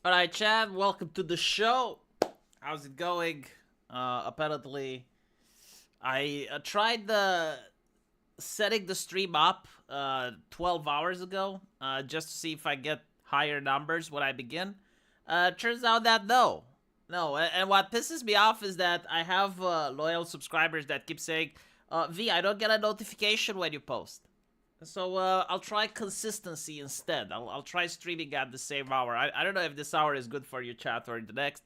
All right, Chad, welcome to the show. How's it going? Apparently, I tried the setting the stream up 12 hours ago just to see if I get higher numbers when I begin. Turns out that no. And what pisses me off is that I have loyal subscribers that keep saying, "V, I don't get a notification when you post." So I'll try consistency instead. I'll try streaming at the same hour. I don't know if this hour is good for you, chat, or the next.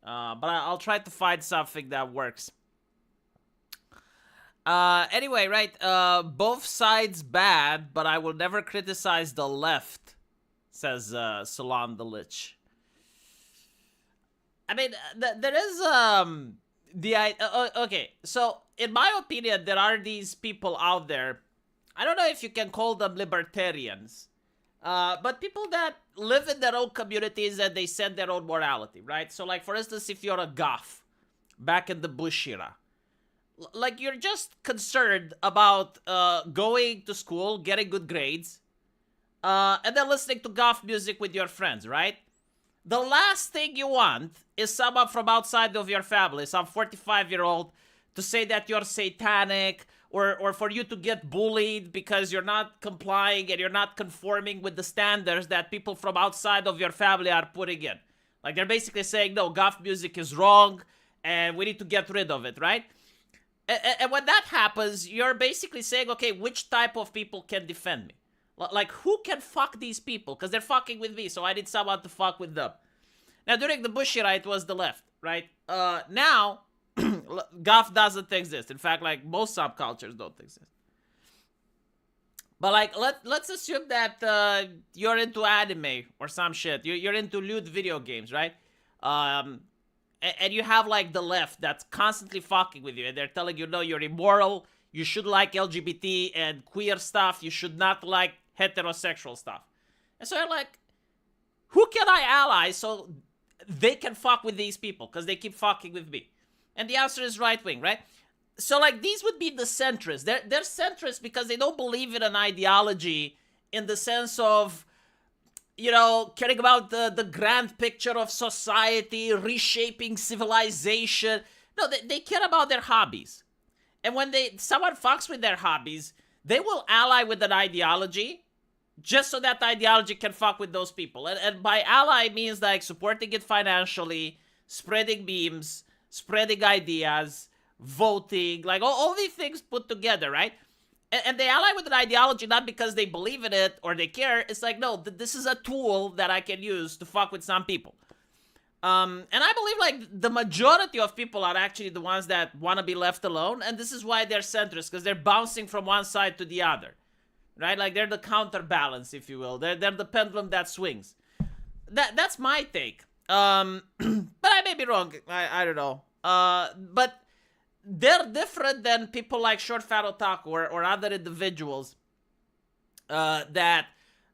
But I'll try to find something that works. Anyway, right. Both sides bad, but I will never criticize the left, says Salam the Lich. I mean, there is okay. So in my opinion, there are these people out there. I don't know if you can call them libertarians, but people that live in their own communities and they set their own morality, right? So, like, for instance, if you're a goth back in the Bush era, like, you're just concerned about going to school, getting good grades, and then listening to goth music with your friends, right? The last thing you want is someone from outside of your family, some 45-year-old, to say that you're satanic, or for you to get bullied because you're not complying and you're not conforming with the standards that people from outside of your family are putting in. Like, they're basically saying, no, goth music is wrong and we need to get rid of it, right? And when that happens, you're basically saying, okay, which type of people can defend me? Like, who can fuck these people? Because they're fucking with me, so I need someone to fuck with them. Now, during the Bush era, it was the left, right? Now, goth doesn't exist. In fact, like, most subcultures don't exist. But, like, let's assume that you're into anime or some shit. You're into lewd video games, right? And you have, like, the left that's constantly fucking with you. And they're telling you, no, you're immoral. You should like LGBT and queer stuff. You should not like heterosexual stuff. And so you're like, who can I ally so they can fuck with these people? Because they keep fucking with me. And the answer is right wing, right? So, like, these would be the centrists. They're centrists because they don't believe in an ideology in the sense of, you know, caring about the grand picture of society, reshaping civilization. No, they care about their hobbies. And when someone fucks with their hobbies, they will ally with an ideology just so that ideology can fuck with those people. And by ally means, like, supporting it financially, spreading memes, spreading ideas, voting, like all these things put together, right? And they ally with an ideology not because they believe in it or they care. It's like, no, this is a tool that I can use to fuck with some people. And I believe, like, the majority of people are actually the ones that want to be left alone, and this is why they're centrists, because they're bouncing from one side to the other, right? Like, they're the counterbalance, if you will. They're the pendulum that swings. That's my take. But I may be wrong. I don't know. But they're different than people like Short Fat Otaku or other individuals that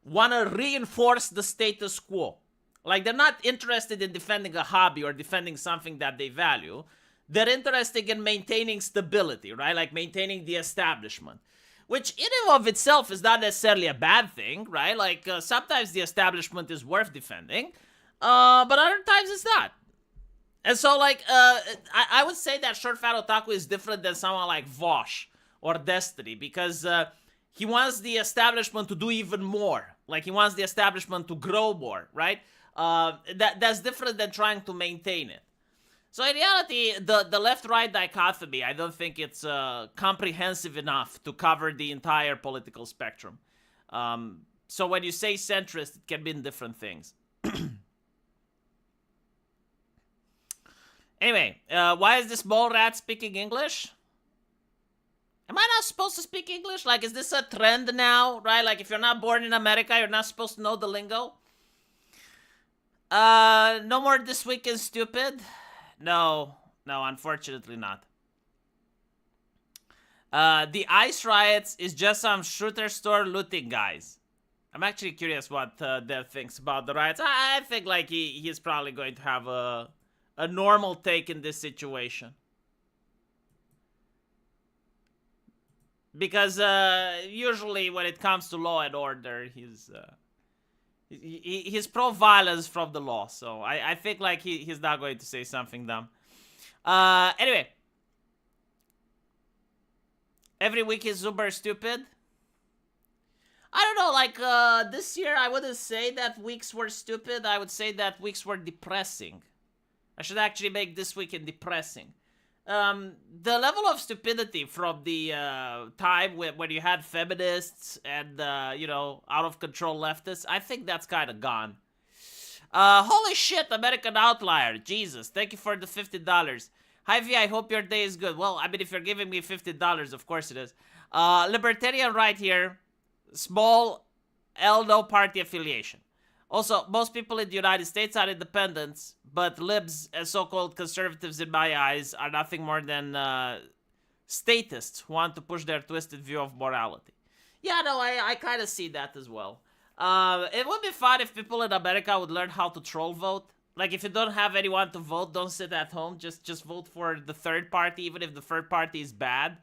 want to reinforce the status quo. Like, they're not interested in defending a hobby or defending something that they value. They're interested in maintaining stability, right? Like, maintaining the establishment. Which, in and of itself, is not necessarily a bad thing, right? Like, sometimes the establishment is worth defending. But other times it's not. And so, like, I would say that Short Fat Otaku is different than someone like Vosh or Destiny. Because he wants the establishment to do even more. Like, he wants the establishment to grow more, right? That's different than trying to maintain it. So in reality, the left-right dichotomy, I don't think it's comprehensive enough to cover the entire political spectrum. So when you say centrist, it can mean different things. Anyway, why is this mole rat speaking English? Am I not supposed to speak English? Like, is this a trend now, right? Like, if you're not born in America, you're not supposed to know the lingo? No more This Week is Stupid? No, unfortunately not. The ICE riots is just some shooter store looting guys. I'm actually curious what Dev thinks about the riots. I think, like, he's probably going to have a normal take in this situation. Because usually when it comes to law and order, he's He's pro-violence from the law, so I think like he's not going to say something dumb. Anyway. Every week is super stupid. I don't know, like, this year I wouldn't say that weeks were stupid. I would say that weeks were depressing. I should actually make this weekend depressing. The level of stupidity from the time when you had feminists and, you know, out-of-control leftists, I think that's kind of gone. Holy shit, American Outlier. Jesus, thank you for the $50. Hi, V, I hope your day is good. Well, I mean, if you're giving me $50, of course it is. Libertarian right here. Small L, no party affiliation. Also, most people in the United States are independents, but libs and so-called conservatives, in my eyes, are nothing more than statists who want to push their twisted view of morality. Yeah, no, I kind of see that as well. It would be fun if people in America would learn how to troll vote. Like, if you don't have anyone to vote, don't sit at home. Just vote for the third party, even if the third party is bad.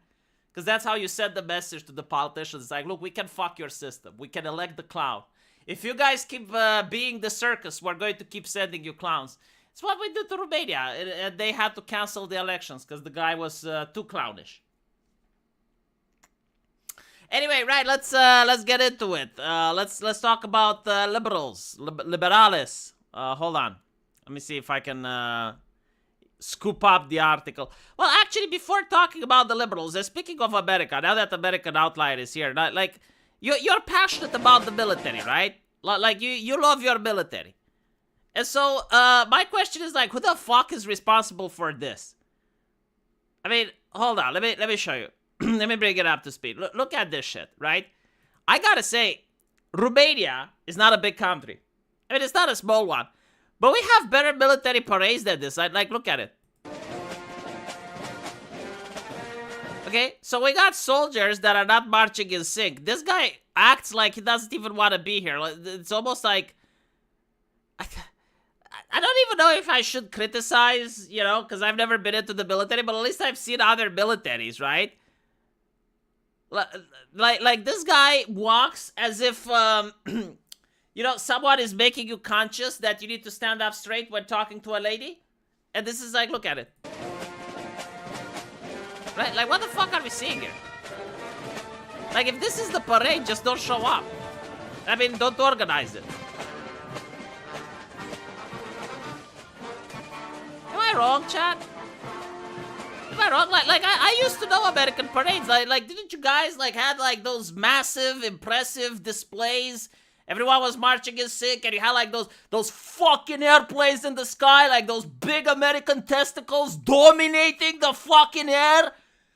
Because that's how you send the message to the politicians. It's like, look, we can fuck your system. We can elect the clown. If you guys keep being the circus, we're going to keep sending you clowns. It's what we did to Romania. And they had to cancel the elections because the guy was too clownish. Anyway, right, let's get into it. Let's talk about liberals, liberales. Hold on. Let me see if I can scoop up the article. Well, actually, before talking about the liberals, speaking of America, now that American Outlier is here, like, you're passionate about the military, right? Like, you love your military. And so, my question is, like, who the fuck is responsible for this? I mean, hold on, let me show you. Let me bring it up to speed. Look at this shit, right? I gotta say, Romania is not a big country. I mean, it's not a small one. But we have better military parades than this. Like, look at it. Okay, so we got soldiers that are not marching in sync. This guy acts like he doesn't even want to be here. It's almost like... I don't even know if I should criticize, you know, because I've never been into the military, but at least I've seen other militaries, right? Like this guy walks as if... you know, someone is making you conscious that you need to stand up straight when talking to a lady. And this is like, look at it. Right? Like, what the fuck are we seeing here? Like, if this is the parade, just don't show up. I mean, don't organize it. Am I wrong, chat? Am I wrong? Like I used to know American parades. Like, didn't you guys, like, had, like, those massive, impressive displays? Everyone was marching in sync, and you had, like, those fucking airplanes in the sky, like those big American testicles dominating the fucking air,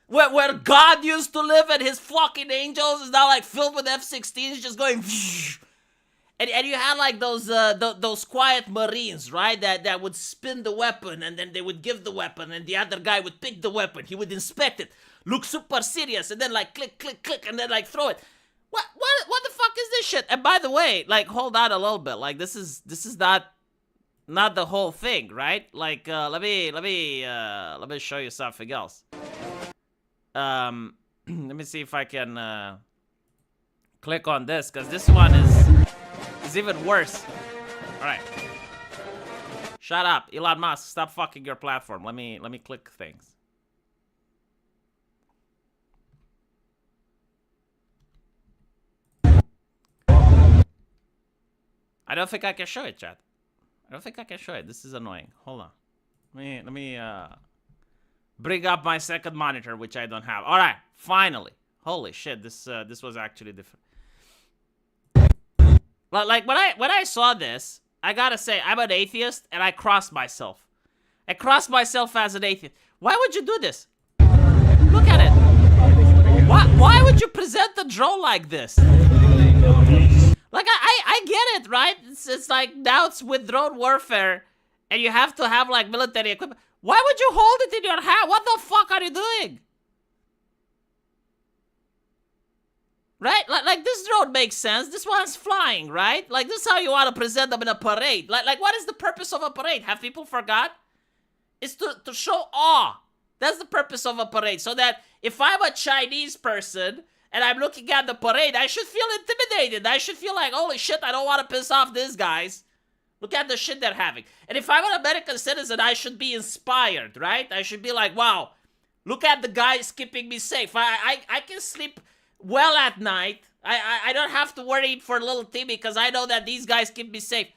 where God used to live, and his fucking angels is now, like, filled with F-16s just going... And you had, like, those quiet Marines, right, that would spin the weapon, and then they would give the weapon, and the other guy would pick the weapon. He would inspect it, look super serious, and then, like, click, click, click, and then, like, throw it. What the fuck is this shit? And by the way, like, hold on a little bit. Like, this is not the whole thing, right? Like, let me show you something else. Let me see if I can click on this, because this one is even worse. All right. Shut up, Elon Musk. Stop fucking your platform. Let me click things. I don't think I can show it, chat. I don't think I can show it. This is annoying. Hold on. Let me bring up my second monitor, which I don't have. All right, finally. Holy shit, this was actually different. Like when I saw this, I gotta say I'm an atheist, and I crossed myself. I crossed myself as an atheist. Why would you do this? Look at it. Why would you present the drone like this? Like, I get it, right? It's like, now it's with drone warfare, and you have to have, like, military equipment. Why would you hold it in your hand? What the fuck are you doing? Right? Like this drone makes sense. This one's flying, right? Like, this is how you want to present them in a parade. Like what is the purpose of a parade? Have people forgot? It's to show awe. That's the purpose of a parade. So that if I'm a Chinese person... and I'm looking at the parade, I should feel intimidated. I should feel like, holy shit, I don't want to piss off these guys. Look at the shit they're having. And if I'm an American citizen, I should be inspired, right? I should be like, wow, look at the guys keeping me safe. I can sleep well at night. I don't have to worry for little Timmy because I know that these guys keep me safe.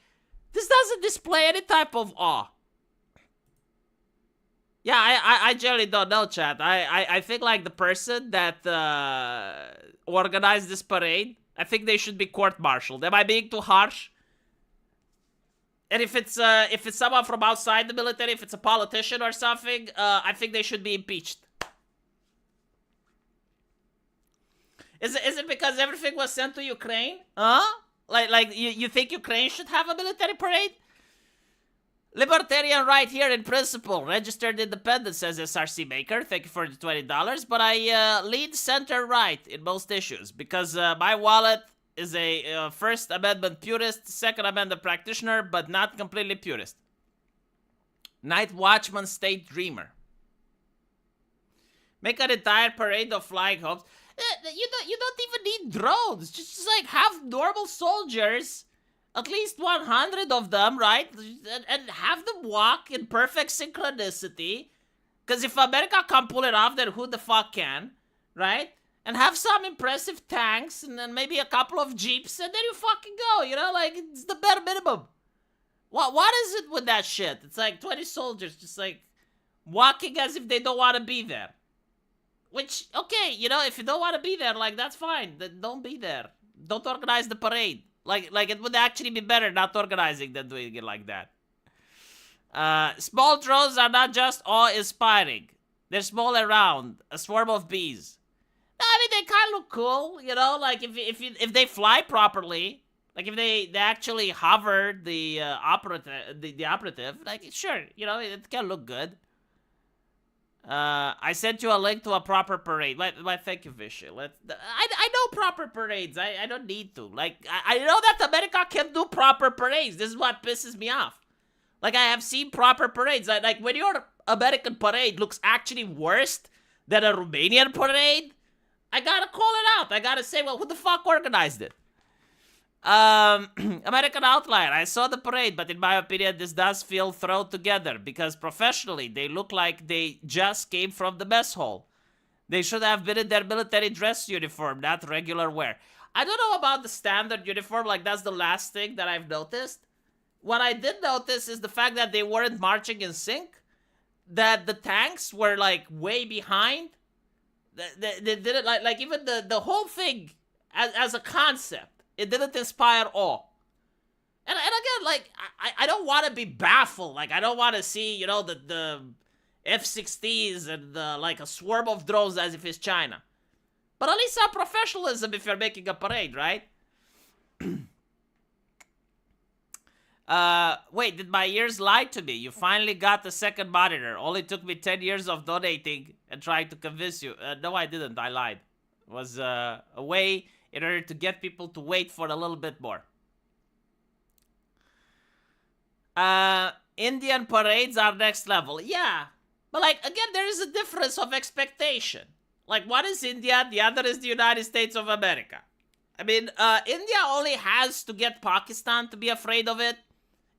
This doesn't display any type of awe. Yeah, I generally don't know, chat. I think like the person that organized this parade, I think they should be court-martialed. Am I being too harsh? And if it's someone from outside the military, if it's a politician or something, I think they should be impeached. Is it because everything was sent to Ukraine? Huh? Like you think Ukraine should have a military parade? Libertarian right here in principle. Registered independent, says SRC Maker. Thank you for the $20. But I lead center right in most issues because my wallet is a First Amendment purist, Second Amendment practitioner, but not completely purist. Night Watchman State Dreamer. Make an entire parade of flying hopes. You don't even need drones. Just like have normal soldiers, at least 100 of them, right? And have them walk in perfect synchronicity. Because if America can't pull it off, then who the fuck can, right? And have some impressive tanks and then maybe a couple of jeeps and then you fucking go, you know? Like, it's the bare minimum. What is it with that shit? It's like 20 soldiers just like walking as if they don't want to be there. Which, okay, you know, if you don't want to be there, like, that's fine. Then don't be there. Don't organize the parade. Like it would actually be better not organizing than doing it like that. Small drones are not just awe-inspiring. They're small around. A swarm of bees. No, I mean, they kind of look cool, you know? Like, if they fly properly, like, if they actually hover the operative, like, sure, you know, it can look good. I sent you a link to a proper parade. Thank you, Vishy. I know proper parades. I don't need to. Like, I know that America can do proper parades. This is what pisses me off. Like, I have seen proper parades. Like, when your American parade looks actually worse than a Romanian parade, I gotta call it out. I gotta say, well, who the fuck organized it? American Outlier. I saw the parade, but in my opinion, this does feel thrown together because professionally, they look like they just came from the mess hall. They should have been in their military dress uniform, not regular wear. I don't know about the standard uniform, like that's the last thing that I've noticed. What I did notice is the fact that they weren't marching in sync, that the tanks were like way behind. They did it like even the whole thing as a concept. It didn't inspire awe. And again, like, I don't want to be baffled. Like, I don't want to see, you know, the F-16s and like a swarm of drones as if it's China. But at least some professionalism if you're making a parade, right? Wait, did my ears lie to me? You finally got the second monitor. Only took me 10 years of donating and trying to convince you. No, I didn't. I lied. It was a way in order to get people to wait for a little bit more. Indian parades are next level. Yeah. But like, again, there is a difference of expectation. Like, one is India, the other is the United States of America. I mean, India only has to get Pakistan to be afraid of it.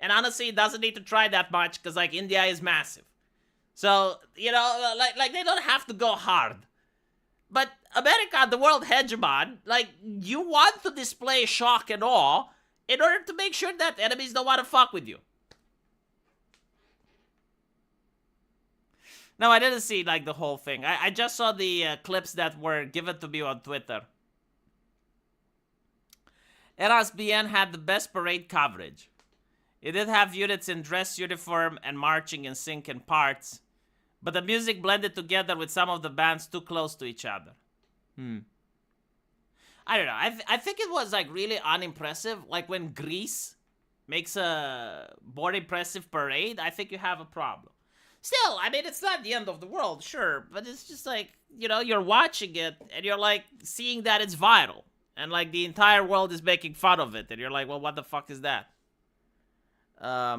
And honestly, it doesn't need to try that much because, like, India is massive. So, you know, like they don't have to go hard. But America, the world hegemon, like, you want to display shock and awe in order to make sure that enemies don't want to fuck with you. No, I didn't see, like, the whole thing. I just saw the clips that were given to me on Twitter. RSBN had the best parade coverage. It did have units in dress uniform and marching in sync in parts, but the music blended together with some of the bands too close to each other. I don't know. I think it was, like, really unimpressive. Like, when Greece makes a more impressive parade, I think you have a problem. Still, I mean, it's not the end of the world, sure, but it's just like, you know, you're watching it and you're, like, seeing that it's viral. And, like, the entire world is making fun of it. And you're like, well, what the fuck is that? There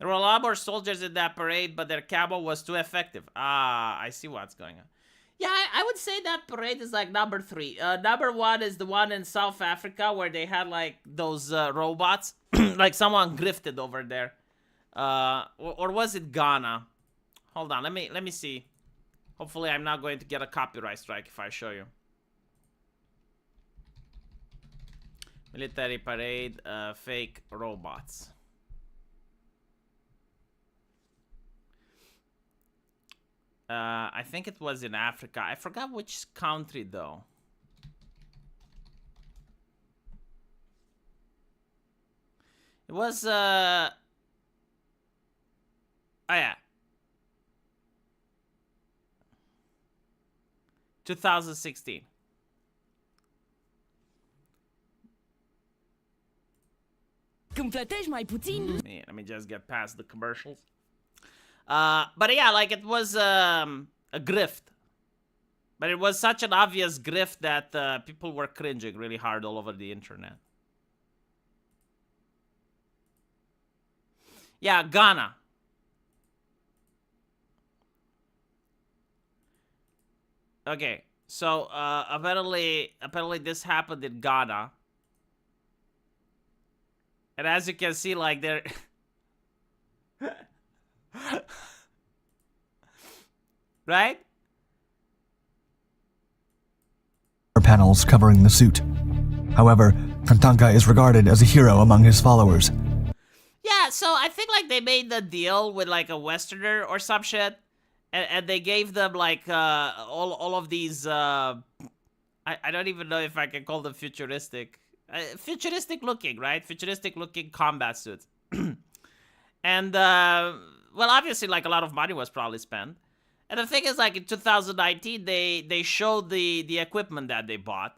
were a lot more soldiers in that parade, but their camo was too effective. Ah, I see what's going on. Yeah, I would say that parade is like number 3. Number 1 is the one in South Africa where they had like those robots, like someone grifted over there. Or was it Ghana? Hold on, let me see. Hopefully, I'm not going to get a copyright strike if I show you. Military parade, fake robots. I think it was in Africa. I forgot which country though. It was oh yeah. 2016. Let me just get past the commercials. But yeah, like it was a grift. But it was such an obvious grift that people were cringing really hard all over the internet. Yeah, Ghana. Okay, so apparently this happened in Ghana. And as you can see, like they're right? Panels covering the suit. However, Kantanka is regarded as a hero among his followers. Yeah, so I think like they made the deal with like a Westerner or some shit, and they gave them like all of these I don't even know if I can call them futuristic. Futuristic looking, right? Futuristic looking combat suits. And well, obviously like a lot of money was probably spent. And the thing is, like in 2019, they showed the equipment that they bought.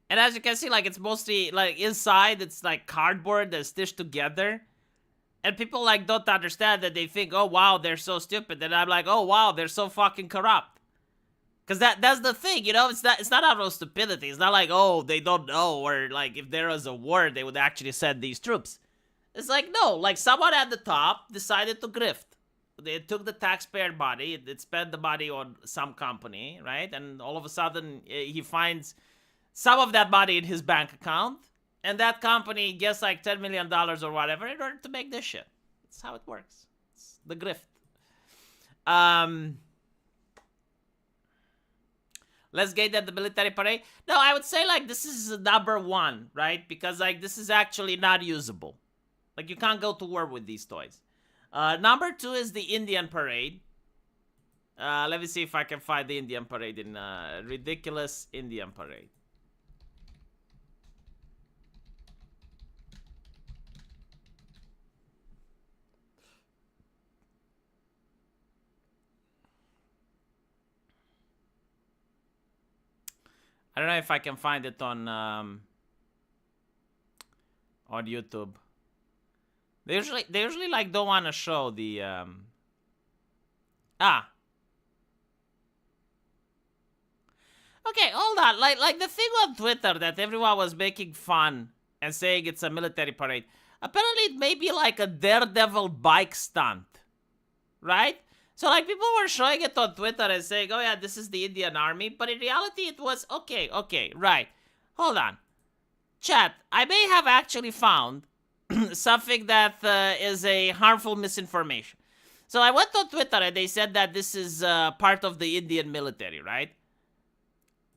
And as you can see, like it's mostly like inside, it's like cardboard that's stitched together. And people like don't understand that. They think, oh wow, they're so stupid. And I'm like, oh wow, they're so fucking corrupt. Cause that's the thing, you know, it's not out of stupidity. It's not like, oh, they don't know, or like if there was a war, they would actually send these troops. It's like, no, like someone at the top decided to grift. They took the taxpayer money, it spent the money on some company, right? And all of a sudden, he finds some of that money in his bank account, and that company gets like $10 million or whatever in order to make this shit. That's how it works. It's the grift. Let's get at the military parade. No, I would say like this is number 1, right? Because like this is actually not usable. Like you can't go to war with these toys. Number 2 is the Indian parade. Let me see if I can find the Indian parade in ridiculous Indian parade. I don't know if I can find it on YouTube. They usually like don't want to show the Okay, hold on. Like the thing on Twitter that everyone was making fun and saying it's a military parade. Apparently it may be like a daredevil bike stunt. Right? So like people were showing it on Twitter and saying, oh yeah, this is the Indian army. But in reality it was, okay, right. Hold on. Chat, I may have actually found something that is a harmful misinformation. So I went on Twitter and they said that this is part of the Indian military, right?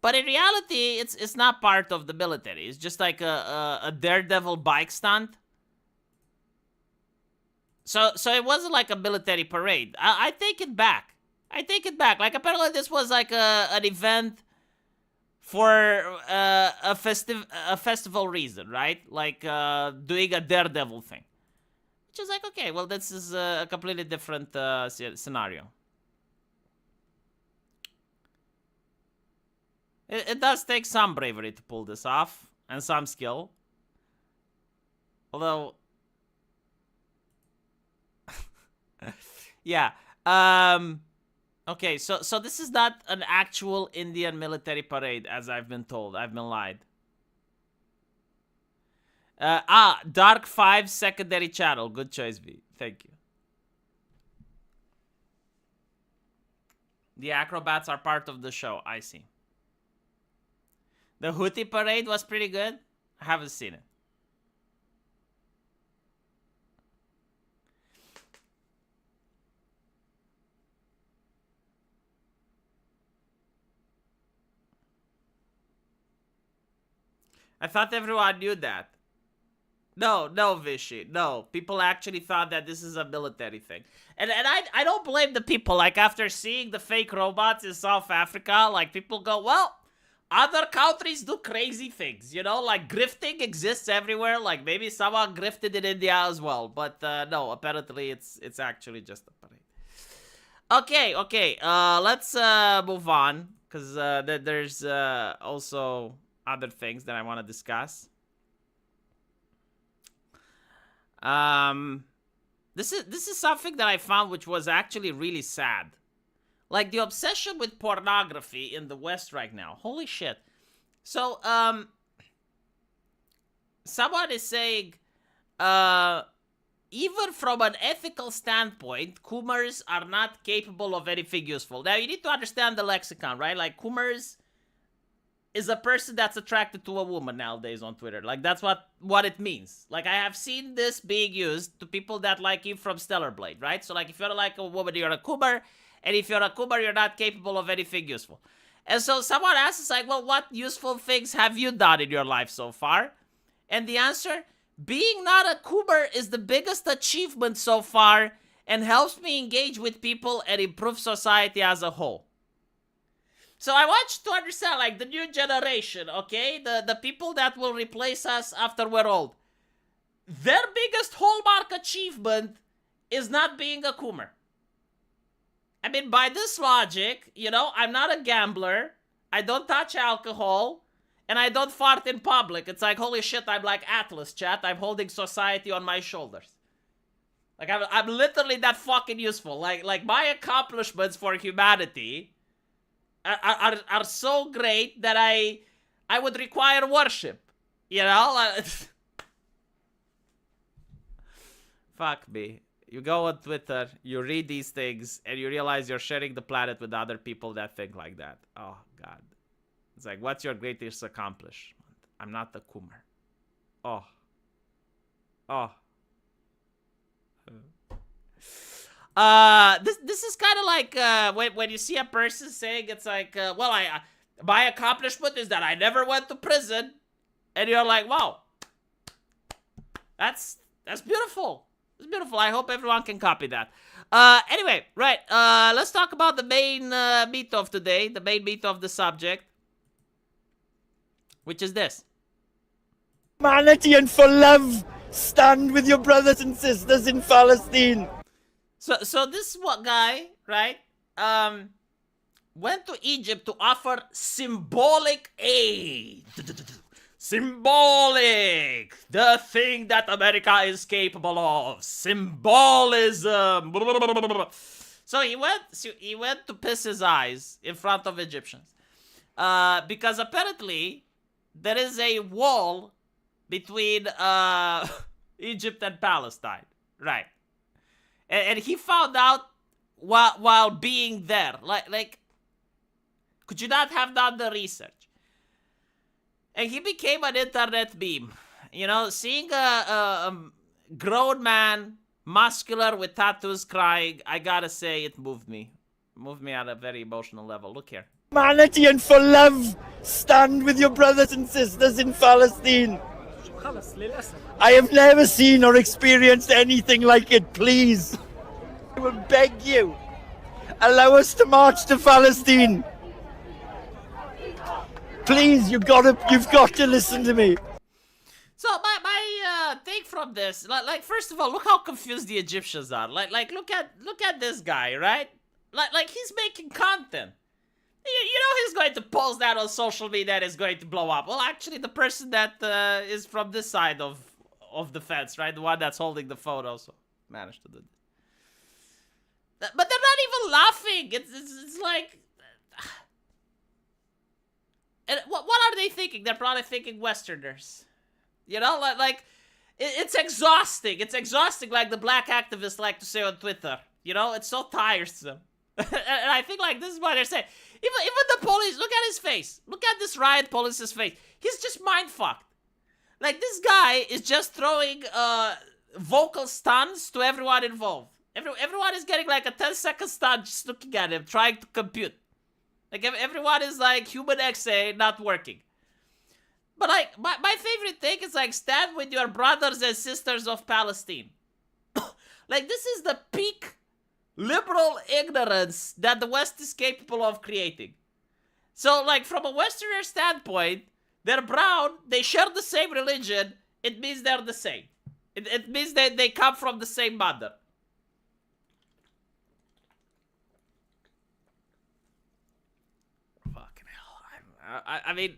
But in reality, it's not part of the military. It's just like a daredevil bike stunt. So it wasn't like a military parade. I take it back. Like apparently this was like an event for a festival reason, right? Like doing a daredevil thing. Which is like, okay, well this is a completely different scenario. It does take some bravery to pull this off, and some skill. Although... yeah. Okay, so this is not an actual Indian military parade, as I've been told. I've been lied. Dark 5 secondary channel. Good choice, V. Thank you. The acrobats are part of the show. I see. The Houthi parade was pretty good. I haven't seen it. I thought everyone knew that. No, Vishy. No. People actually thought that this is a military thing. And I don't blame the people. Like, after seeing the fake robots in South Africa, like, people go, well, other countries do crazy things, you know? Like, grifting exists everywhere. Like, maybe someone grifted in India as well. But, no, apparently it's actually just a parade. Okay. Let's move on. Because there's also other things that I want to discuss. This is something that I found which was actually really sad. Like, the obsession with pornography in the West right now. Holy shit. So, someone is saying, even from an ethical standpoint, Coomers are not capable of anything useful. Now, you need to understand the lexicon, right? Like, Coomers is a person that's attracted to a woman nowadays on Twitter. Like, that's what it means. Like, I have seen this being used to people that like you from Stellar Blade, right? So, like, if you're like a woman, you're a Coomer. And if you're a Coomer, you're not capable of anything useful. And so someone asks, like, well, what useful things have you done in your life so far? And the answer, being not a Coomer is the biggest achievement so far and helps me engage with people and improve society as a whole. So I want you to understand, like, the new generation, okay? The people that will replace us after we're old. Their biggest hallmark achievement is not being a Coomer. I mean, by this logic, you know, I'm not a gambler, I don't touch alcohol, and I don't fart in public. It's like, holy shit, I'm like Atlas, chat. I'm holding society on my shoulders. Like, I'm literally that fucking useful. Like my accomplishments for humanity are so great that I would require worship. You know? Fuck me. You go on Twitter, you read these things, and you realize you're sharing the planet with other people that think like that. Oh, God. It's like, what's your greatest accomplishment? I'm not the Coomer. Oh. This is kind of like when you see a person saying, it's like, well, my accomplishment is that I never went to prison. And you're like, wow. That's beautiful. It's beautiful. I hope everyone can copy that. Anyway, right. Let's talk about the main meat of today. The main meat of the subject. Which is this. Humanity and for love. Stand with your brothers and sisters in Palestine. So this guy, right? Went to Egypt to offer symbolic aid. Symbolic! The thing that America is capable of. Symbolism. So he went to piss his eyes in front of Egyptians. Because apparently there is a wall between Egypt and Palestine. Right. And he found out while being there. Like, could you not have done the research? And he became an internet meme. You know, seeing a grown man, muscular with tattoos crying, I gotta say it moved me. Moved me at a very emotional level. Look here. Humanity and for love. Stand with your brothers and sisters in Palestine. I have never seen or experienced anything like it. Please. I will beg you. Allow us to march to Palestine. Please, you've got to listen to me. So my take from this, like first of all, look how confused the Egyptians are. Like look at this guy, right? Like he's making content. You know he's going to post that on social media and it's going to blow up. Well, actually, the person that is from this side of the fence, right? The one that's holding the photo, so managed to do this. But they're not even laughing. It's like. And what are they thinking? They're probably thinking Westerners. You know, like it's exhausting. It's exhausting, like the black activists like to say on Twitter. You know, it's so tiresome. And I think like this is what they're saying. Even the police, look at his face. Look at this riot police's face. He's just mind fucked. Like this guy is just throwing vocal stunts to everyone involved. Everyone is getting like a 10-second stun just looking at him, trying to compute. Like everyone is like human XA not working. But like my favorite thing is like stand with your brothers and sisters of Palestine. Like this is the peak liberal ignorance that the West is capable of creating. So like from a Westerner standpoint, they're brown, they share the same religion, it means they're the same. It means that they come from the same mother. Fucking hell. I mean,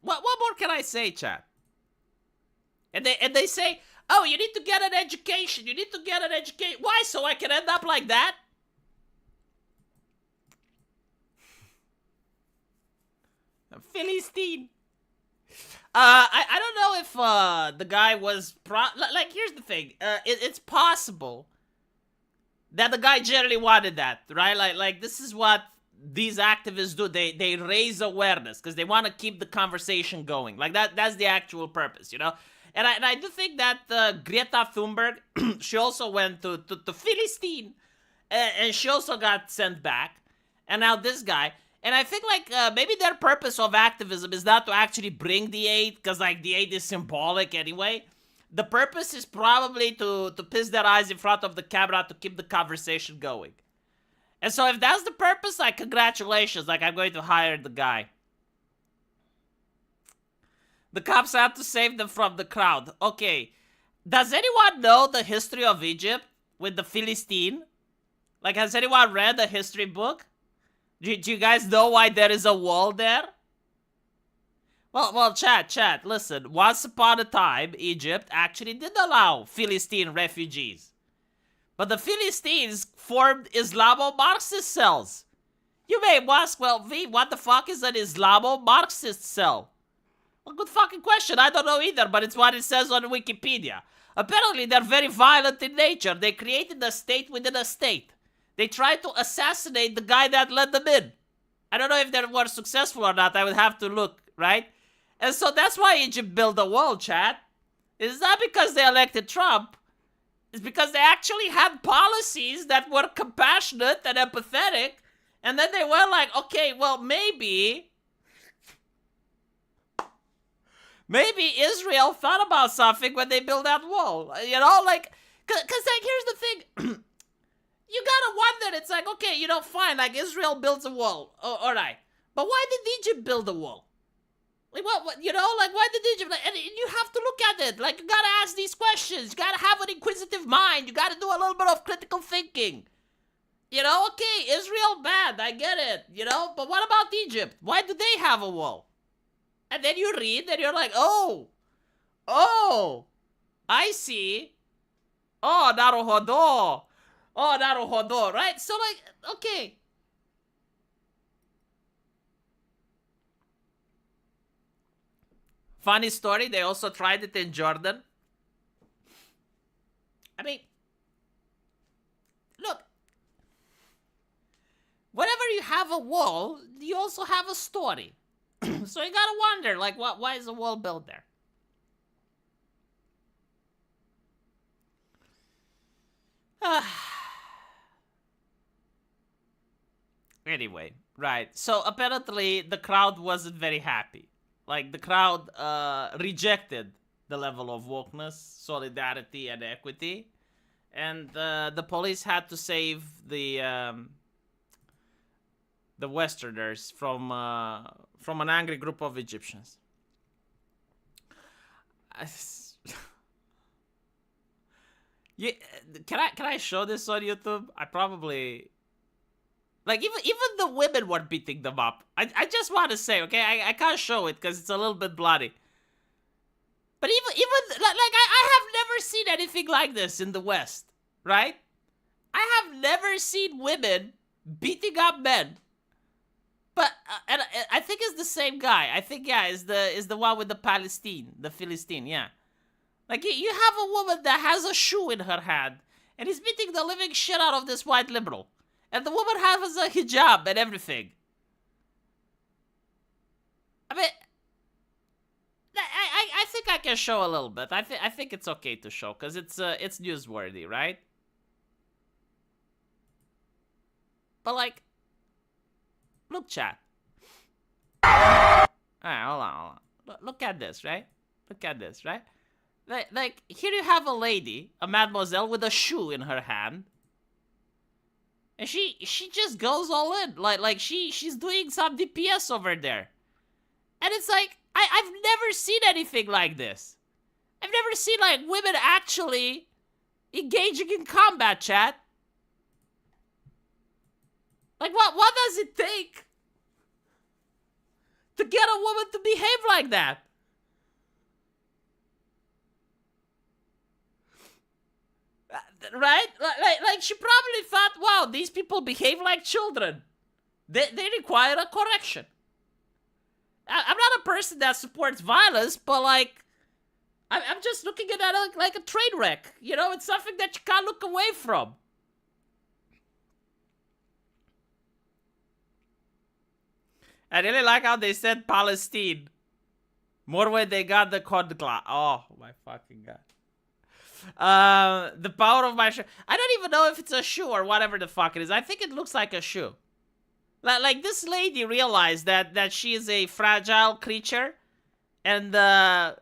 what more can I say, chat? And they say, oh, you need to get an education. You need to get an education. Why? So I can end up like that? Philistine. I don't know if the guy was like here's the thing. It's possible that the guy generally wanted that, right? Like this is what these activists do. They raise awareness because they want to keep the conversation going. Like that's the actual purpose, you know? And I do think that Greta Thunberg, she also went to Philistine, and she also got sent back. And now this guy. And I think, like, maybe their purpose of activism is not to actually bring the aid, because, like, the aid is symbolic anyway. The purpose is probably to piss their eyes in front of the camera to keep the conversation going. And so if that's the purpose, like, congratulations. Like, I'm going to hire the guy. The cops had to save them from the crowd. Okay. Does anyone know the history of Egypt with the Philistine? Like, has anyone read a history book? Do you guys know why there is a wall there? Well, chat, listen. Once upon a time, Egypt actually did allow Philistine refugees. But the Philistines formed Islamo-Marxist cells. You may ask, well, V, what the fuck is an Islamo-Marxist cell? Well, good fucking question. I don't know either, but it's what it says on Wikipedia. Apparently, they're very violent in nature. They created a state within a state. They tried to assassinate the guy that led them in. I don't know if they were successful or not. I would have to look, right? And so that's why Egypt built a wall, chat. It's not because they elected Trump. It's because they actually had policies that were compassionate and empathetic. And then they were like, okay, well, maybe Israel thought about something when they built that wall. You know, like, because like, here's the thing. You gotta wonder, it's like, okay, you know, fine, like, Israel builds a wall. Oh, alright. But why did Egypt build a wall? Like, what, you know, like, why did Egypt, like, and you have to look at it. Like, you gotta ask these questions. You gotta have an inquisitive mind. You gotta do a little bit of critical thinking. You know, okay, Israel, bad, I get it, you know, but what about Egypt? Why do they have a wall? And then you read, and you're like, oh, I see. Oh, naruhodo. Oh, naruhodo, right? So, like, okay. Funny story, they also tried it in Jordan. I mean, look. Whenever you have a wall, you also have a story. So you gotta wonder, like, why is the wall built there? Anyway, right. So apparently the crowd wasn't very happy. Like the crowd rejected the level of wokeness, solidarity, and equity, and the police had to save the Westerners from an angry group of Egyptians. Yeah, can I show this on YouTube? I probably. Like, even the women were beating them up. I just want to say, okay, I can't show it because it's a little bit bloody. But even like, I have never seen anything like this in the West, right? I have never seen women beating up men. But, and I think it's the same guy. I think, yeah, is the one with the Philistine, yeah. Like, you have a woman that has a shoe in her hand, and he's beating the living shit out of this white liberal. And the woman has a hijab and everything. I mean, I think I can show a little bit. I think it's okay to show because it's newsworthy, right? But like, look, chat. Alright, hold on. Look at this, right? Look at this, right? Like here you have a lady, a mademoiselle with a shoe in her hand. And she just goes all in. Like she's doing some DPS over there. And it's like, I've never seen anything like this. I've never seen like women actually engaging in combat, chat. Like what does it take to get a woman to behave like that? Right? Like she probably thought, wow, these people behave like children. They require a correction. I'm not a person that supports violence, but like, I'm just looking at it like a train wreck. You know, it's something that you can't look away from. I really like how they said Palestine. More when they got the code glass. Oh my fucking god. The power of my shoe. I don't even know if it's a shoe or whatever the fuck it is. I think it looks like a shoe. Like this lady realized that she is a fragile creature, and her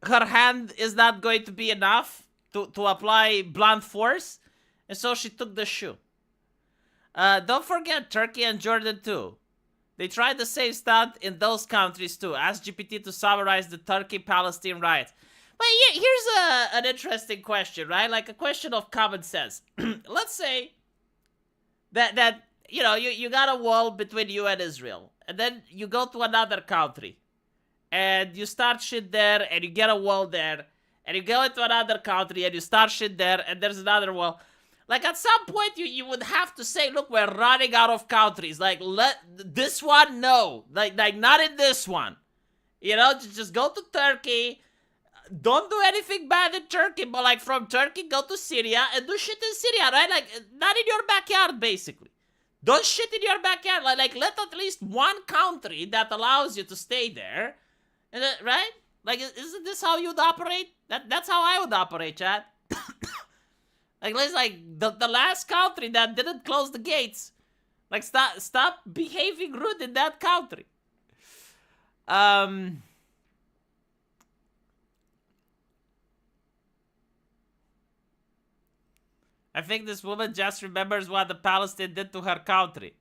hand is not going to be enough to apply blunt force, and so she took the shoe. Don't forget Turkey and Jordan too. They tried the same stunt in those countries too. Ask GPT to summarize the Turkey-Palestine riots. But here's an interesting question, right? Like a question of common sense. Let's say that you know, you got a wall between you and Israel, and then you go to another country, and you start shit there, and you get a wall there, and you go into another country, and you start shit there, and there's another wall. Like, at some point, you would have to say, look, we're running out of countries. Like, let this one, no. Like not in this one. You know, just go to Turkey. Don't do anything bad in Turkey, but, like, from Turkey, go to Syria, and do shit in Syria, right? Like, not in your backyard, basically. Don't shit in your backyard. Like let at least one country that allows you to stay there. Right? Like, isn't this how you'd operate? That's how I would operate, chat. Like, let's like the last country that didn't close the gates. Like, stop behaving rude in that country. I think this woman just remembers what the Palestinians did to her country.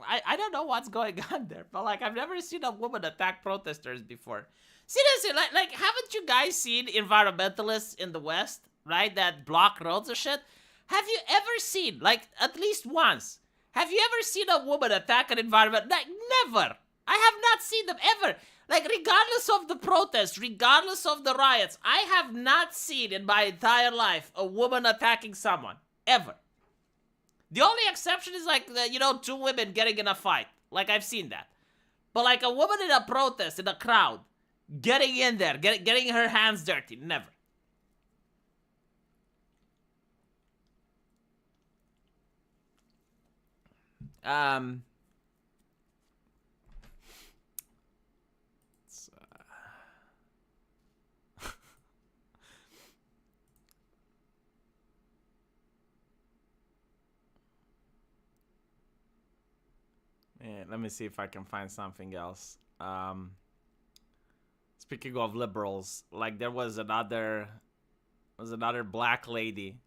I don't know what's going on there, but like, I've never seen a woman attack protesters before. Seriously, like haven't you guys seen environmentalists in the West, right, that block roads and shit? Have you ever seen, like, at least once, have you ever seen a woman attack an environment? Like, never. I have not seen them ever. Like, regardless of the protests, regardless of the riots, I have not seen in my entire life a woman attacking someone. Ever. The only exception is, like, you know, two women getting in a fight. Like, I've seen that. But, like, a woman in a protest, in a crowd, getting in there, getting her hands dirty. Never. Yeah, let me see if I can find something else. Speaking of liberals, like there was another black lady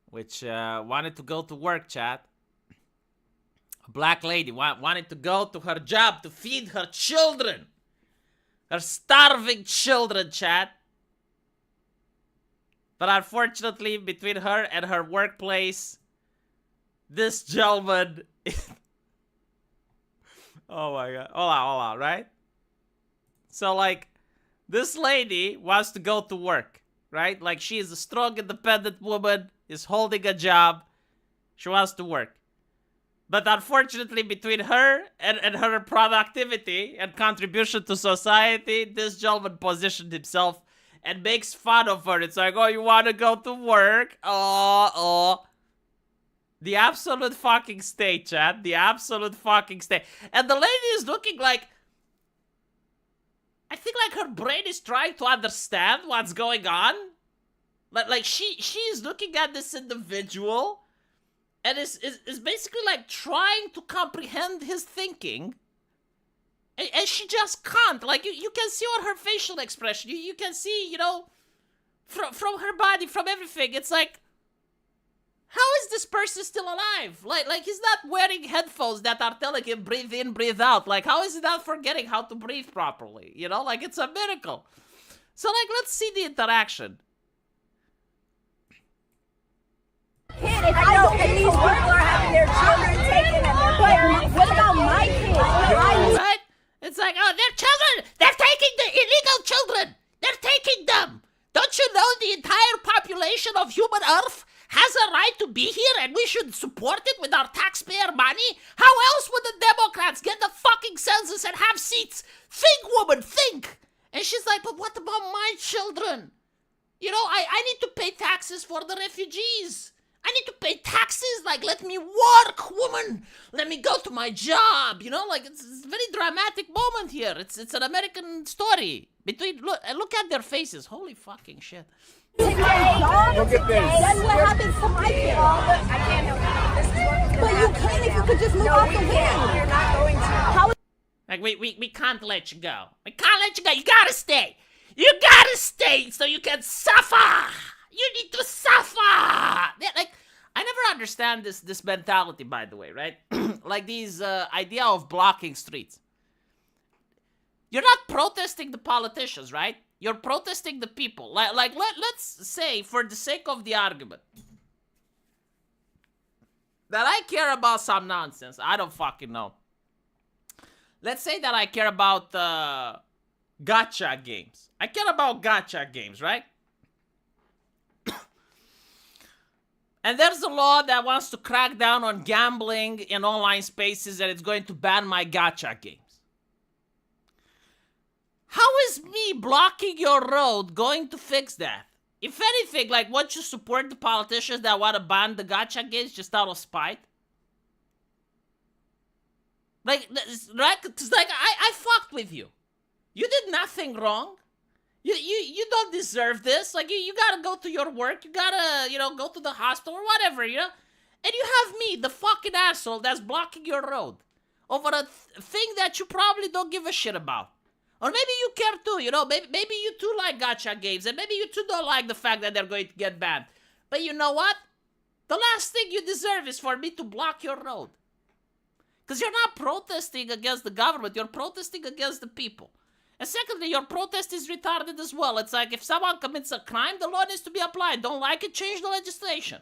which wanted to go to work, chat. A black lady wanted to go to her job to feed her children. Her starving children, chat. But unfortunately, between her and her workplace, this gentleman... Oh my god. Hold on, right? So, like, this lady wants to go to work, right? Like, she is a strong, independent woman, is holding a job. She wants to work. But unfortunately, between her and her productivity and contribution to society, this gentleman positioned himself and makes fun of her. It's like, oh, you want to go to work? Oh. The absolute fucking state, chat. The absolute fucking state. And the lady is looking like... I think like her brain is trying to understand what's going on. Like she is looking at this individual and is basically like trying to comprehend his thinking. And she just can't. Like you can see on her facial expression. You can see, you know, from her body, from everything. It's like, how is this person still alive? Like he's not wearing headphones that are telling him breathe in, breathe out. Like, how is he not forgetting how to breathe properly? You know, like it's a miracle. So like, let's see the interaction. Kid, if I know, and these people are having their children taken and their parents. What about my kids? Right? It's like, oh, they're children. They're taking the illegal children. They're taking them. Don't you know the entire population of human Earth has a right to be here and we should support it with our taxpayer money? How else would the Democrats get the fucking census and have seats? Think, woman, think. And she's like, but what about my children? You know, I need to pay taxes for the refugees. I need to pay taxes. Like, let me work, woman. Let me go to my job. You know, like, it's a very dramatic moment here. It's an American story. Look at their faces. Holy fucking shit. Look at this. That's what happens to my kid. I can't help it. But you can if you could just move out the way. You're not going to. How? Like, we can't let you go. We can't let you go. You gotta stay. You gotta stay so you can suffer. You need to suffer. Yeah, like, I never understand this mentality, by the way, right? Like these idea of blocking streets. You're not protesting the politicians, right? You're protesting the people. Let's say, for the sake of the argument, that I care about some nonsense. I don't fucking know. Let's say that I care about gacha games. I care about gacha games, right? And there's a law that wants to crack down on gambling in online spaces and it's going to ban my gacha games. How is me blocking your road going to fix that? If anything, like, won't you support the politicians that want to ban the gacha games just out of spite? Like, right? Because, like, I fucked with you. You did nothing wrong. You don't deserve this. Like, you gotta go to your work. You gotta, you know, go to the hospital or whatever, you know? And you have me, the fucking asshole that's blocking your road over a thing that you probably don't give a shit about. Or maybe you care too, you know? Maybe you too like gacha games, and maybe you too don't like the fact that they're going to get banned. But you know what? The last thing you deserve is for me to block your road. Because you're not protesting against the government, you're protesting against the people. And secondly, your protest is retarded as well. It's like, if someone commits a crime, the law needs to be applied. Don't like it, change the legislation.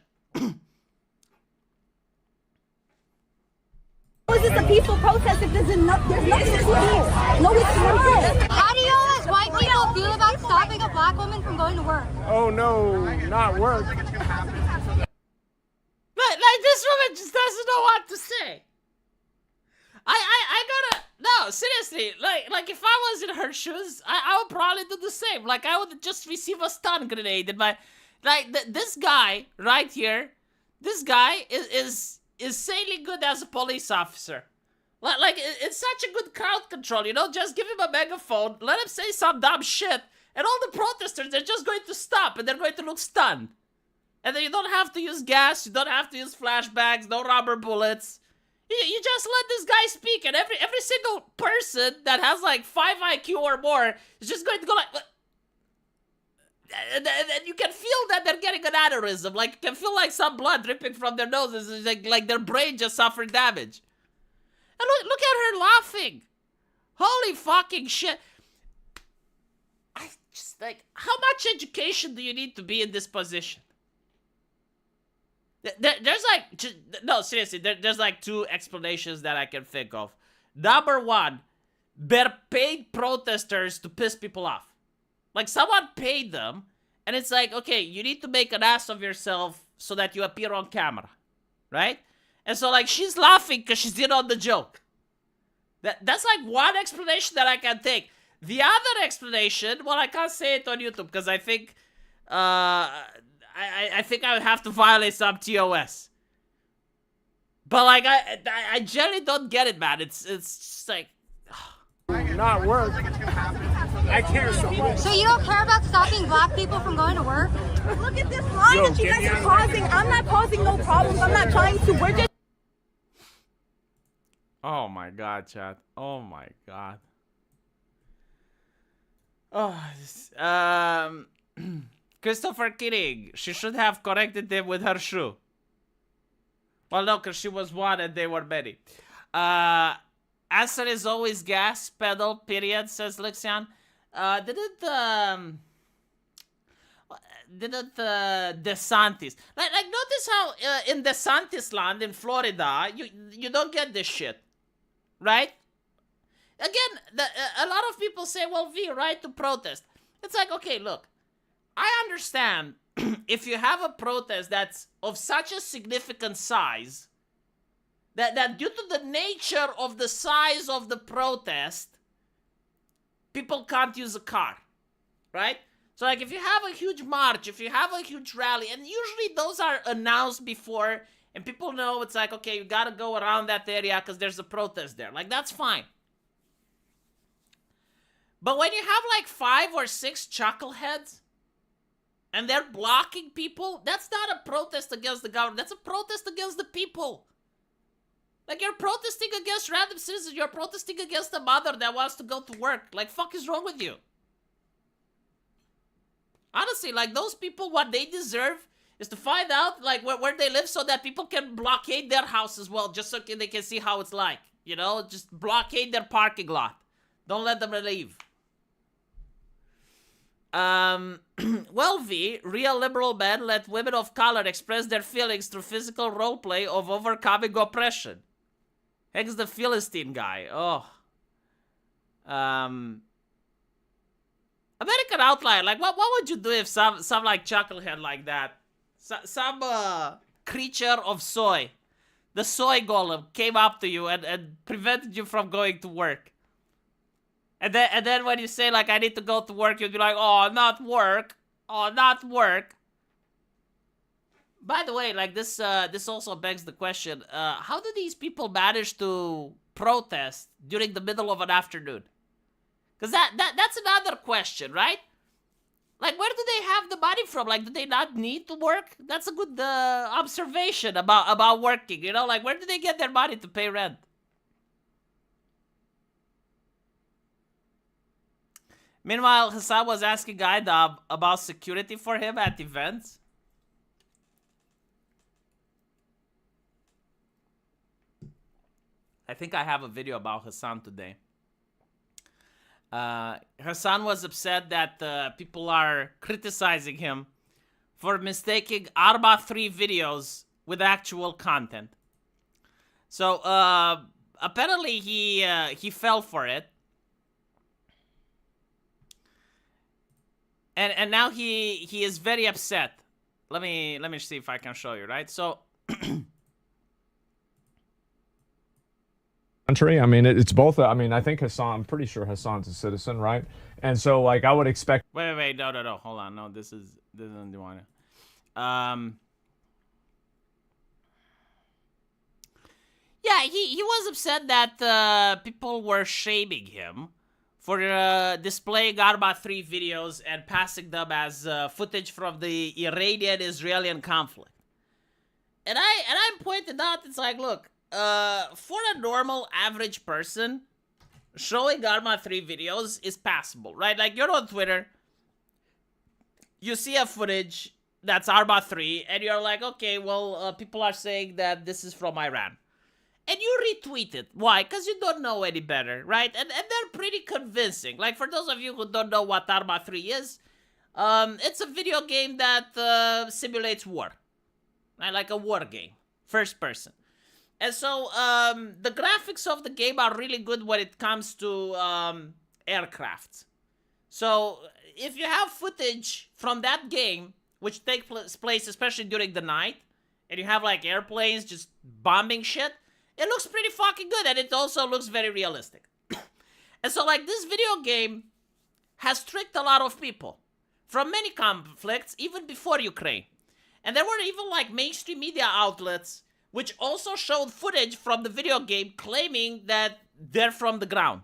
How is this a peaceful protest if there's nothing to do? No, it's not. How do you as white people feel about stopping a black woman from going to work? Oh no, not work. Like, this woman just doesn't know what to say. I gotta, no, seriously, like if I was in her shoes, I would probably do the same. Like, I would just receive a stun grenade in my, like, this guy right here, this guy is insanely good as a police officer. Like, it's such a good crowd control, you know? Just give him a megaphone, let him say some dumb shit, and all the protesters, they're just going to stop, and they're going to look stunned. And then you don't have to use gas, you don't have to use flashbangs, no rubber bullets. You just let this guy speak, and every single person that has like 5 IQ or more is just going to go like... And you can feel that they're getting an aneurysm. Like, you can feel like some blood dripping from their noses. It's like their brain just suffered damage. And look at her laughing. Holy fucking shit. I just, like, how much education do you need to be in this position? There's like, no, seriously, there's like 2 explanations that I can think of. Number 1, they're paid protesters to piss people off. Like, someone paid them, and it's like, okay, you need to make an ass of yourself so that you appear on camera, right? And so, like, she's laughing because she's in on the joke. That's like one explanation that I can take. The other explanation, well, I can't say it on YouTube because I think, I think I would have to violate some TOS. But like, I generally don't get it, man. It's just like, Not work. I care so much. So you don't care about stopping black people from going to work? Look at this line that you guys are causing. I'm not causing no problems. I'm not trying to. We're just. oh my god, chat. Oh my god. Oh, Christopher kidding. She should have corrected them with her shoe. Well, no, because she was one and they were many. Answer is always gas pedal, period, says Lexian. Didn't DeSantis like notice how in DeSantis land in Florida you don't get this shit, right? Again, a lot of people say, well, V, right to protest. It's like, okay, look, I understand if you have a protest that's of such a significant size that due to the nature of the size of the protest, people can't use a car, right? So like if you have a huge march, if you have a huge rally, and usually those are announced before and people know it's like, okay, you gotta go around that area because there's a protest there. Like, that's fine. But when you have like 5 or 6 chuckleheads and they're blocking people, that's not a protest against the government. That's a protest against the people. Like, you're protesting against random citizens. You're protesting against a mother that wants to go to work. Like, fuck is wrong with you? Honestly, like, those people, what they deserve is to find out, like, where they live so that people can blockade their house as well, just so they can see how it's like. You know? Just blockade their parking lot. Don't let them leave. Well, V, real liberal men let women of color express their feelings through physical roleplay of overcoming oppression. Heck's the Philistine guy. Oh. American Outlier. Like, what would you do if some like chucklehead like that, some creature of soy, the soy golem, came up to you and prevented you from going to work? And then when you say, like, I need to go to work, you'd be like, oh, not work. Oh, not work. By the way, like, this also begs the question, how do these people manage to protest during the middle of an afternoon? Because that's another question, right? Like, where do they have the money from? Like, do they not need to work? That's a good observation about working, you know? Like, where do they get their money to pay rent? Meanwhile, Hasan was asking Aida about security for him at events. I think I have a video about Hasan today. Hasan was upset that people are criticizing him for mistaking Arma 3 videos with actual content. So apparently he fell for it. And now he is very upset. Let me see if I can show you, right? So country. I mean, it's both. I mean, I think Hasan, I'm pretty sure Hasan's a citizen, right? And so, like, I would expect. Wait, no, hold on, no, this isn't the one. Yeah, he was upset that people were shaming him for displaying Arma 3 videos and passing them as footage from the Iranian-Israeli conflict. And I pointed out, it's like, look, for a normal average person, showing Arma 3 videos is passable, right? Like, you're on Twitter, you see a footage that's Arma 3, and you're like, okay, well, people are saying that this is from Iran. And you retweet it. Why? Because you don't know any better, right? And they're pretty convincing. Like, for those of you who don't know what Arma 3 is, it's a video game that simulates war. Right? Like a war game. First person. And so, the graphics of the game are really good when it comes to aircraft. So, if you have footage from that game, which takes place especially during the night, and you have, like, airplanes just bombing shit, it looks pretty fucking good, and it also looks very realistic. And so, like, this video game has tricked a lot of people from many conflicts, even before Ukraine. And there were even, like, mainstream media outlets which also showed footage from the video game claiming that they're from the ground.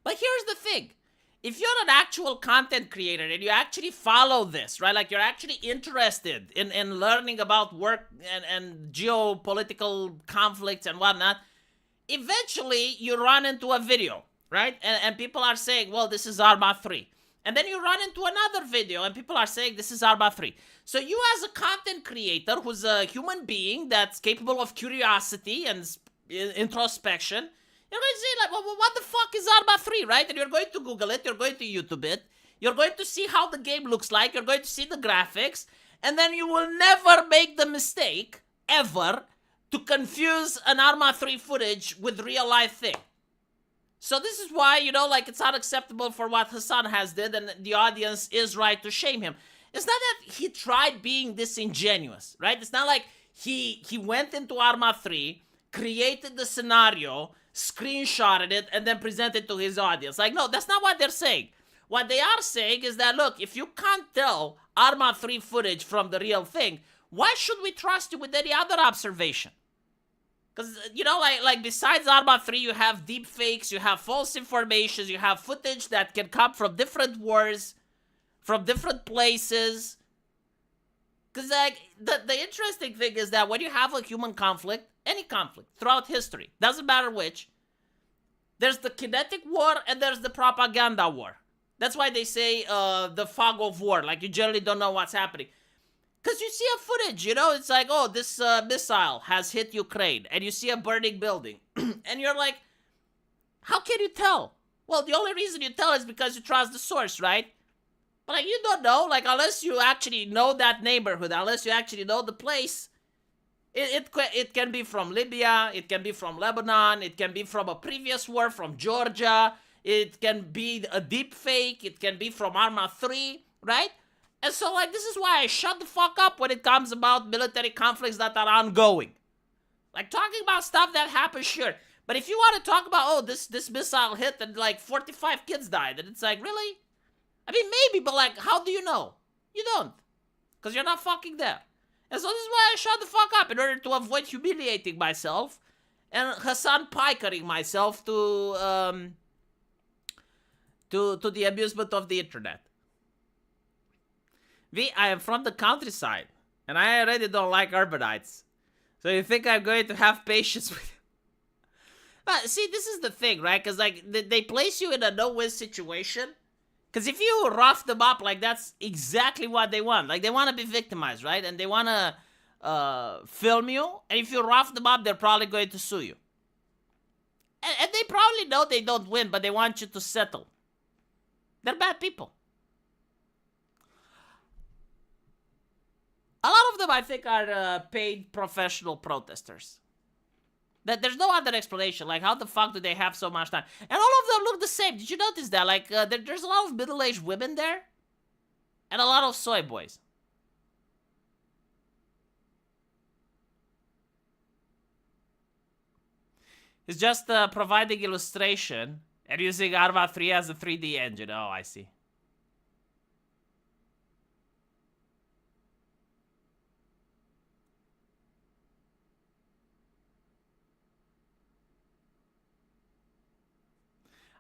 But here's the thing. If you're an actual content creator and you actually follow this, right? Like you're actually interested in learning about work and geopolitical conflicts and whatnot, eventually you run into a video, right? And people are saying, well, this is Arma 3. And then you run into another video and people are saying, this is Arma 3. So you as a content creator who's a human being that's capable of curiosity and introspection, you're going to say, like, well, what the fuck is Arma 3, right? And you're going to Google it, you're going to YouTube it, you're going to see how the game looks like, you're going to see the graphics, and then you will never make the mistake, ever, to confuse an Arma 3 footage with real life thing. So this is why, you know, like, it's unacceptable for what Hasan has did, and the audience is right to shame him. It's not that he tried being disingenuous, right? It's not like he went into Arma 3, created the scenario, screenshotted it, and then presented to his audience. Like, no, that's not what they're saying. What they are saying is that, look, if you can't tell Arma 3 footage from the real thing, why should we trust you with any other observation? Because, you know, like besides Arma 3, you have deep fakes, you have false information, you have footage that can come from different wars, from different places. Because, like, the interesting thing is that when you have a human conflict, any conflict throughout history, doesn't matter which, there's the kinetic war and there's the propaganda war. That's why they say the fog of war. Like, you generally don't know what's happening. Because you see a footage, you know, it's like, oh, this missile has hit Ukraine, and you see a burning building. And you're like, how can you tell? Well, the only reason you tell is because you trust the source, right? But, like, you don't know, like, unless you actually know that neighborhood, unless you actually know the place, it can be from Libya, it can be from Lebanon, it can be from a previous war, from Georgia, it can be a deep fake, it can be from Arma 3, right? And so, like, this is why I shut the fuck up when it comes about military conflicts that are ongoing. Like, talking about stuff that happened, sure. But if you want to talk about, oh, this missile hit and, like, 45 kids died, and it's like, really? I mean, maybe, but, like, how do you know? You don't. Because you're not fucking there. And so this is why I shut the fuck up, in order to avoid humiliating myself and Hasan Pikering myself to the amusement of the internet. I am from the countryside, and I already don't like urbanites. So you think I'm going to have patience with you? But see, this is the thing, right? Because, like, they place you in a no-win situation. Because if you rough them up, like, that's exactly what they want. Like, they want to be victimized, right? And they want to film you. And if you rough them up, they're probably going to sue you. And they probably know they don't win, but they want you to settle. They're bad people. A lot of them, I think, are paid professional protesters. There's no other explanation. Like, how the fuck do they have so much time? And all of them look the same. Did you notice that? Like, there's a lot of middle-aged women there. And a lot of soy boys. It's just providing illustration and using Arma 3 as a 3D engine. Oh, I see.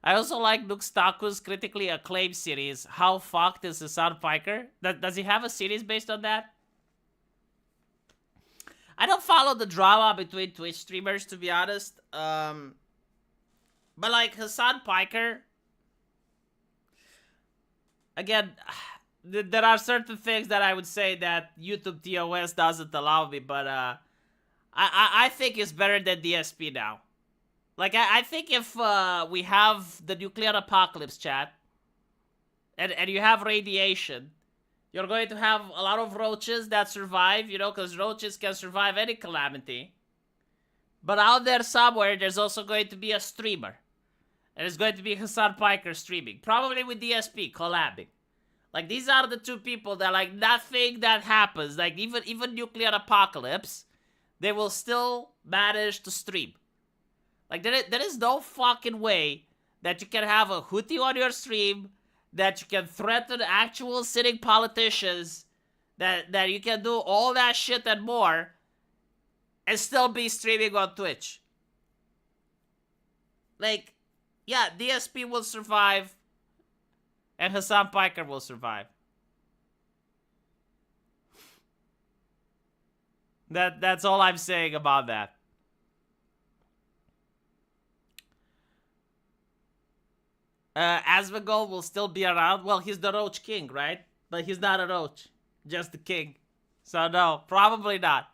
I also like Nuxtaku's critically acclaimed series, How Fucked is Hasan Piker? Does he have a series based on that? I don't follow the drama between Twitch streamers, to be honest. But, like, Hasan Piker, again, there are certain things that I would say that YouTube TOS doesn't allow me, but I think it's better than DSP now. Like, I think if we have the nuclear apocalypse, chat, and you have radiation, you're going to have a lot of roaches that survive, you know, because roaches can survive any calamity. But out there somewhere, there's also going to be a streamer. And it's going to be Hasan Piker streaming. Probably with DSP, collabing. Like, these are the two people that, like, nothing that happens, like, even nuclear apocalypse, they will still manage to stream. Like, there is no fucking way that you can have a Houthi on your stream, that you can threaten actual sitting politicians, that you can do all that shit and more, and still be streaming on Twitch. Like, yeah, DSP will survive, and Hasan Piker will survive. That's all I'm saying about that. Asmongold will still be around. Well, he's the Roach King, right? But he's not a Roach, just the King. So no, probably not.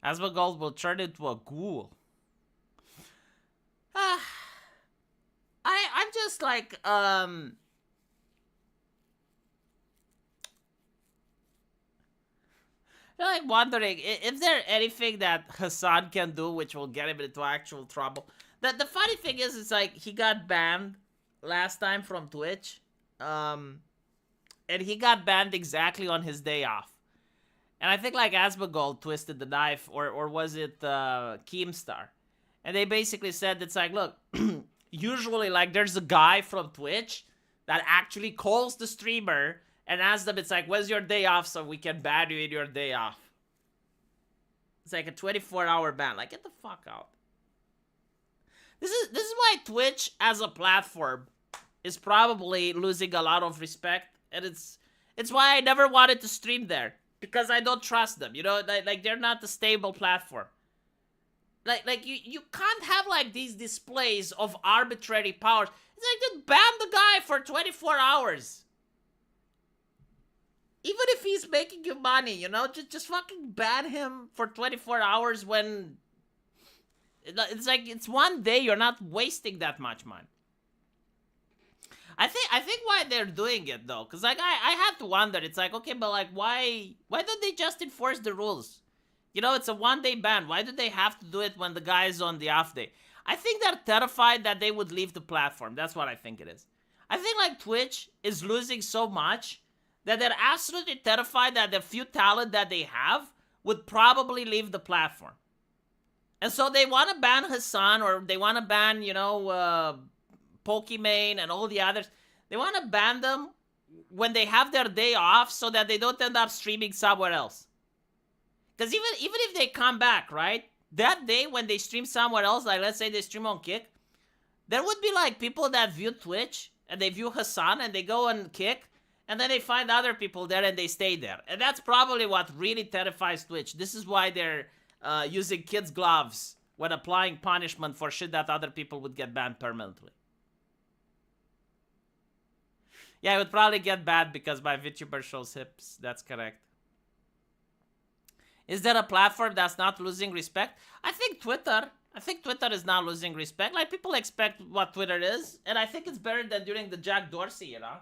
Asmongold will turn into a ghoul. I'm just like, like wondering if there anything that Hasan can do which will get him into actual trouble. The funny thing is, it's like he got banned last time from Twitch, and he got banned exactly on his day off. And I think like Asmongold twisted the knife, or was it Keemstar? And they basically said, it's like, look, usually like there's a guy from Twitch that actually calls the streamer and asks them, it's like, when's your day off so we can ban you in your day off? It's like a 24-hour ban. Like, get the fuck out. This is why Twitch as a platform is probably losing a lot of respect, and it's why I never wanted to stream there, because I don't trust them. You know, like they're not a stable platform. Like you can't have like these displays of arbitrary powers. It's like, just ban the guy for 24 hours. Even if he's making you money, you know, just fucking ban him for 24 hours when it's like, it's one day, you're not wasting that much money. I think why they're doing it though, because like I had to wonder, it's like, okay, but like why don't they just enforce the rules? You know, it's a one-day ban. Why do they have to do it when the guy is on the off day? I think they're terrified that they would leave the platform. That's what I think it is. I think like Twitch is losing so much that they're absolutely terrified that the few talent that they have would probably leave the platform. And so they want to ban Hasan, or they want to ban, you know, Pokimane and all the others. They want to ban them when they have their day off so that they don't end up streaming somewhere else. Because even if they come back, right, that day when they stream somewhere else, like let's say they stream on Kick, there would be like people that view Twitch and they view Hasan and they go and Kick, and then they find other people there and they stay there. And that's probably what really terrifies Twitch. This is why they're using kids' gloves when applying punishment for shit that other people would get banned permanently. Yeah, it would probably get banned because my VTuber shows hips. That's correct. Is there a platform that's not losing respect? I think Twitter is not losing respect. Like, people expect what Twitter is, and I think it's better than during the Jack Dorsey, you know?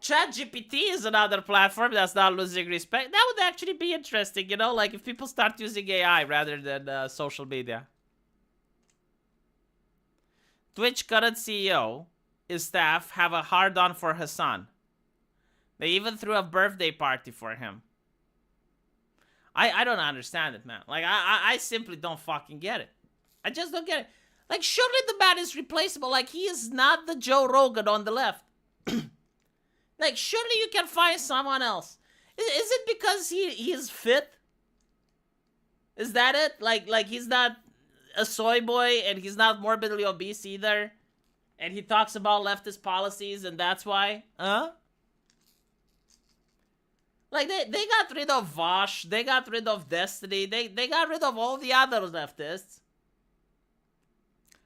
ChatGPT is another platform that's not losing respect. That would actually be interesting, you know? Like, if people start using AI rather than social media. Twitch current CEO, his staff, have a hard-on for Hasan. They even threw a birthday party for him. I don't understand it, man. Like, I simply don't fucking get it. I just don't get it. Like, surely the man is replaceable. Like, he is not the Joe Rogan on the left. Like, surely you can find someone else. Is it because he is fit? Is that it? Like he's not a soy boy and he's not morbidly obese either? And he talks about leftist policies and that's why? Huh? Like, they got rid of Vosh, they got rid of Destiny, they got rid of all the other leftists.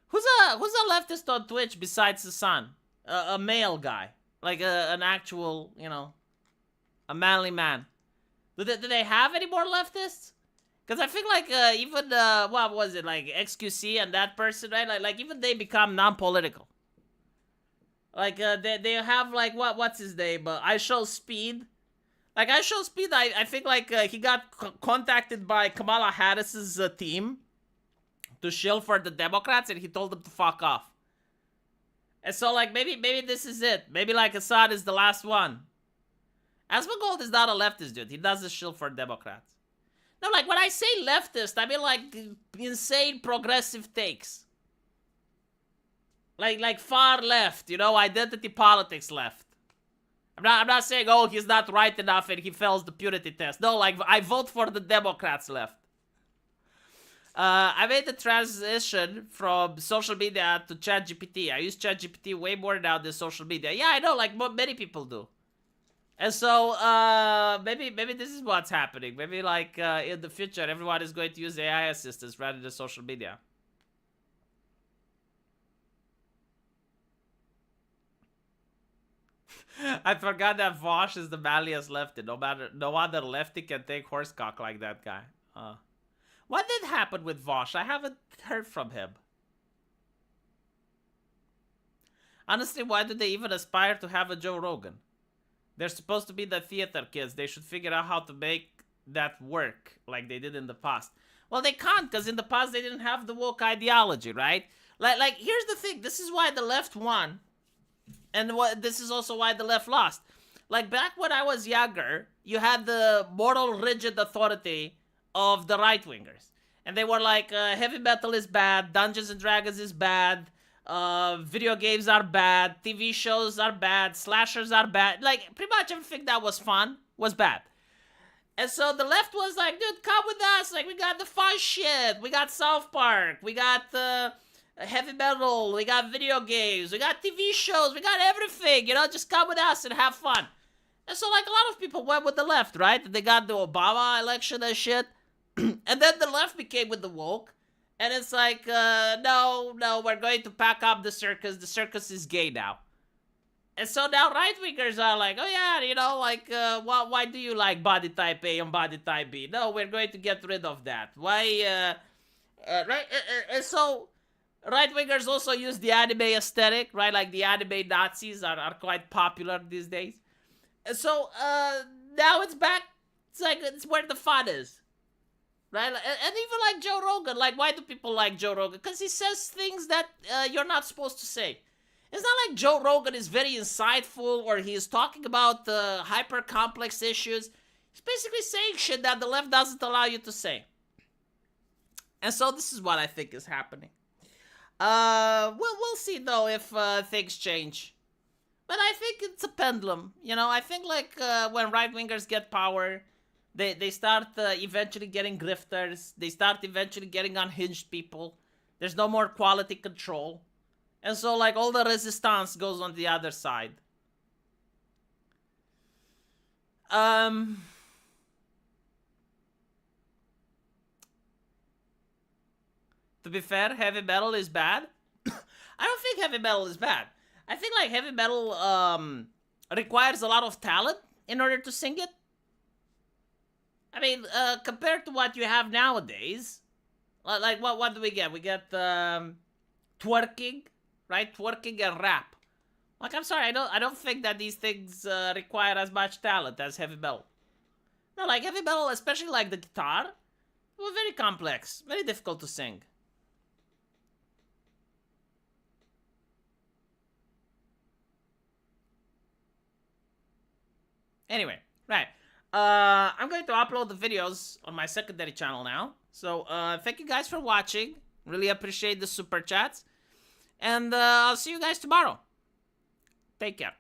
Who's a leftist on Twitch besides the son? A male guy. Like an actual, you know, a manly man. Do they have any more leftists? Because I think like even, what was it, like XQC and that person, right? Like even they become non-political. Like they have like, what's his name? I Show Speed. Like, I Show Speed, I think, like, he got contacted by Kamala Harris's team to shill for the Democrats, and he told them to fuck off. And so, like, maybe this is it. Maybe, like, Assad is the last one. Asmongold is not a leftist, dude. He does this shit for Democrats. No, like, when I say leftist, I mean, like, insane progressive takes. Like far left, you know, identity politics left. I'm not saying, oh, he's not right enough and he fails the purity test. No, like, I vote for the Democrats left. I made the transition from social media to ChatGPT. I use ChatGPT way more now than social media. Yeah, I know, like many people do. And so, maybe this is what's happening. Maybe, like, in the future, everyone is going to use AI assistants rather than social media. I forgot that Vosh is the manliest lefty. No other lefty can take horsecock like that guy. What did happen with Vosh? I haven't heard from him. Honestly, why do they even aspire to have a Joe Rogan? They're supposed to be the theater kids. They should figure out how to make that work like they did in the past. Well, they can't, because in the past they didn't have the woke ideology, right? Like here's the thing. This is why the left won. And this is also why the left lost. Like, back when I was younger, you had the moral rigid authority of the right-wingers. And they were like, heavy metal is bad, Dungeons and Dragons is bad, video games are bad, TV shows are bad, slashers are bad. Like, pretty much everything that was fun was bad. And so the left was like, dude, come with us. Like, we got the fun shit. We got South Park. We got heavy metal. We got video games. We got TV shows. We got everything. You know, just come with us and have fun. And so, like, a lot of people went with the left, right? They got the Obama election and shit. And then the left became with the woke. And it's like, no, we're going to pack up the circus. The circus is gay now. And so now right-wingers are like, oh yeah, you know, like, why do you like body type A and body type B? No, we're going to get rid of that. Why, right? And so right-wingers also use the anime aesthetic, right? Like the anime Nazis are quite popular these days. And so, now it's back. It's like, it's where the fun is. Right? And even like Joe Rogan. Like, why do people like Joe Rogan? Because he says things that you're not supposed to say. It's not like Joe Rogan is very insightful or he is talking about hyper-complex issues. He's basically saying shit that the left doesn't allow you to say. And so this is what I think is happening. We'll see, though, if things change. But I think it's a pendulum. You know, I think, like, when right-wingers get power, they start eventually getting grifters. They start eventually getting unhinged people. There's no more quality control. And so, like, all the resistance goes on the other side. To be fair, heavy metal is bad. I don't think heavy metal is bad. I think, like, heavy metal requires a lot of talent in order to sing it. I mean, compared to what you have nowadays, like, what do we get? We get twerking. Right, twerking and rap. Like, I'm sorry, I don't think that these things require as much talent as heavy metal. No, like heavy metal, especially like the guitar, were very complex, very difficult to sing. Anyway, right. I'm going to upload the videos on my secondary channel now. So, thank you guys for watching. Really appreciate the super chats. And I'll see you guys tomorrow. Take care.